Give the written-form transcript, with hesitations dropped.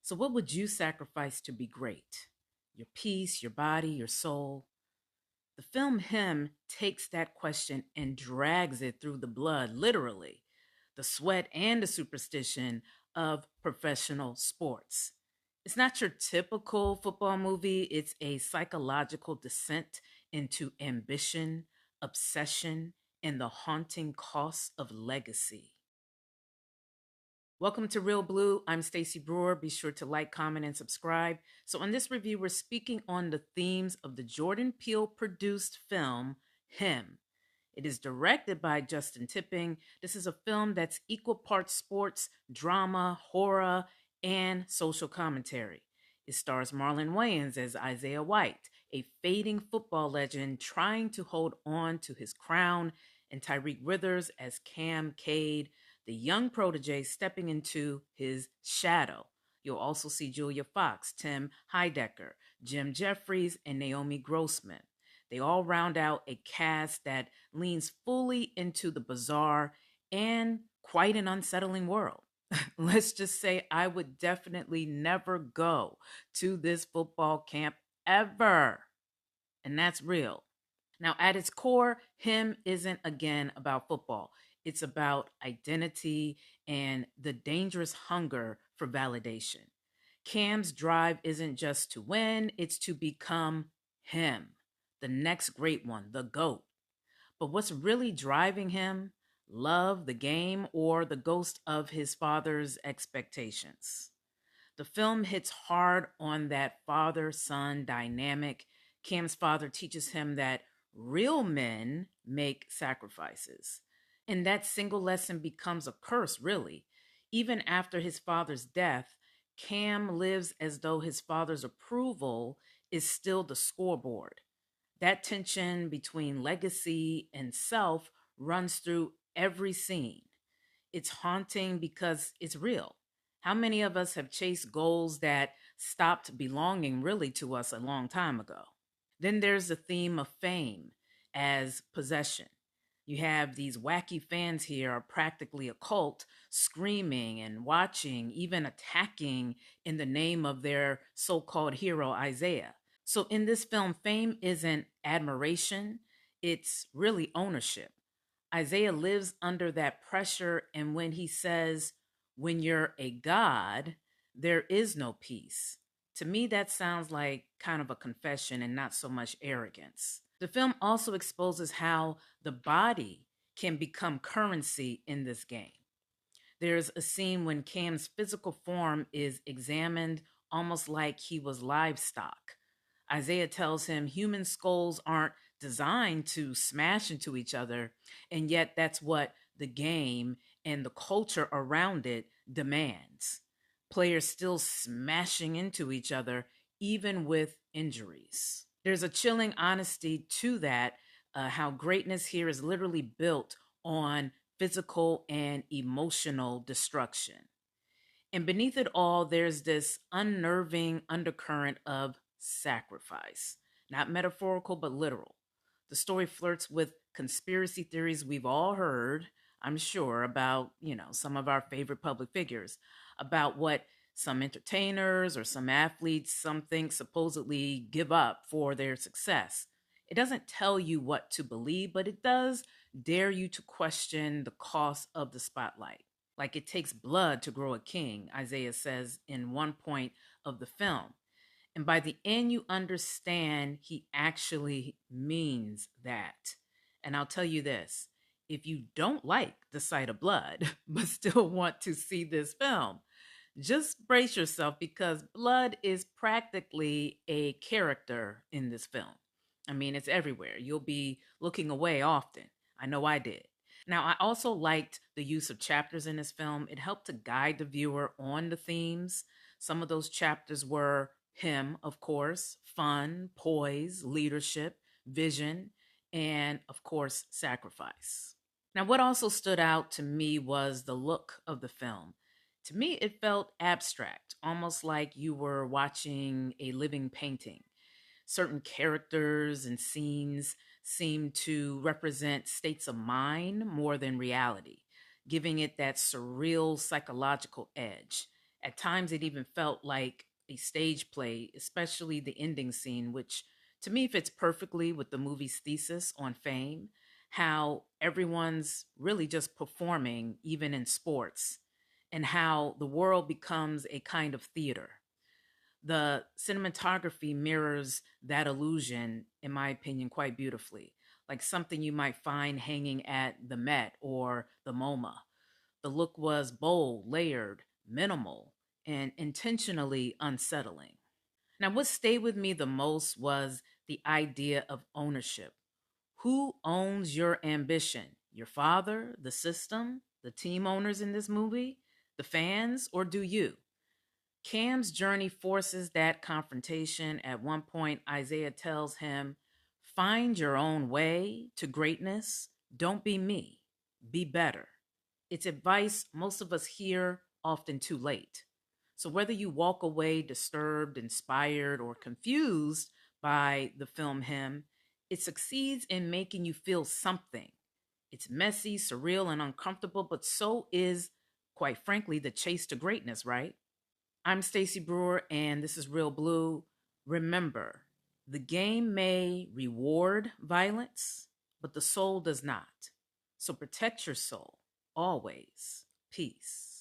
So, what would you sacrifice to be great? Your peace, your body, your soul? The film Him takes that question and drags it through the blood, literally, the sweat and the superstition of professional sports. It's not your typical football movie, it's a psychological descent into ambition, obsession, and the haunting cost of legacy. Welcome to Real Blue. I'm Stacey Brewer. Be sure to like, comment, and subscribe. So, in this review, we're speaking on the themes of the Jordan Peele produced film, Him. It is directed by Justin Tipping. This is a film that's equal parts sports, drama, horror, and social commentary. It stars Marlon Wayans as Isaiah White, a fading football legend trying to hold on to his crown, and Tyriq Withers as Cam Cade, the young protege stepping into his shadow. You'll also see Julia Fox, Tim Heidecker, Jim Jeffries, and Naomi Grossman. They all round out a cast that leans fully into the bizarre and quite an unsettling world. Let's just say I would definitely never go to this football camp ever. And that's real. Now, at its core, Him isn't again about football. It's about identity and the dangerous hunger for validation. Cam's drive isn't just to win, it's to become him, the next great one, the GOAT. But what's really driving him? Love, the game, or the ghost of his father's expectations? The film hits hard on that father son dynamic. Cam's father teaches him that real men make sacrifices. And that single lesson becomes a curse, really. Even after his father's death, Cam lives as though his father's approval is still the scoreboard. That tension between legacy and self runs through every scene. It's haunting because it's real. How many of us have chased goals that stopped belonging really to us a long time ago? Then there's the theme of fame as possession. You have these wacky fans here are practically a cult, screaming and watching, even attacking in the name of their so-called hero, Isaiah. So in this film, fame isn't admiration, it's really ownership. Isaiah lives under that pressure, and when he says, when you're a god, there is no peace. To me, that sounds like kind of a confession and not so much arrogance. The film also exposes how the body can become currency in this game. There's a scene when Cam's physical form is examined almost like he was livestock. Isaiah tells him human skulls aren't designed to smash into each other, and yet that's what the game and the culture around it demands. Players still smashing into each other, even with injuries. There's a chilling honesty to that, how greatness here is literally built on physical and emotional destruction. And beneath it all, there's this unnerving undercurrent of sacrifice, not metaphorical, but literal. The story flirts with conspiracy theories we've all heard, I'm sure, about, some of our favorite public figures, about what some entertainers or some athletes, some things supposedly give up for their success. It doesn't tell you what to believe, but it does dare you to question the cost of the spotlight. Like it takes blood to grow a king, Isaiah says in one point of the film. And by the end, you understand he actually means that. And I'll tell you this, if you don't like the sight of blood, but still want to see this film, just brace yourself because blood is practically a character in this film. I mean, it's everywhere. You'll be looking away often. I know I did. Now, I also liked the use of chapters in this film. It helped to guide the viewer on the themes. Some of those chapters were him, of course, fun, poise, leadership, vision, and of course, sacrifice. Now, what also stood out to me was the look of the film. To me, it felt abstract, almost like you were watching a living painting. Certain characters and scenes seem to represent states of mind more than reality, giving it that surreal psychological edge. At times, it even felt like a stage play, especially the ending scene, which to me fits perfectly with the movie's thesis on fame, how everyone's really just performing, even in sports, and how the world becomes a kind of theater. The cinematography mirrors that illusion, in my opinion, quite beautifully, like something you might find hanging at the Met or the MoMA. The look was bold, layered, minimal, and intentionally unsettling. Now, what stayed with me the most was the idea of ownership. Who owns your ambition? Your father, the system, the team owners in this movie, the fans, or do you? Cam's journey forces that confrontation. At one point, Isaiah tells him, "Find your own way to greatness. Don't be me. Be better." It's advice most of us hear often too late. So, whether you walk away disturbed, inspired, or confused by the film Him, it succeeds in making you feel something. It's messy, surreal, and uncomfortable, but so is, quite frankly, the chase to greatness, right? I'm Stacey Brewer, and this is Real Blue. Remember, the game may reward violence, but the soul does not. So protect your soul always. Peace.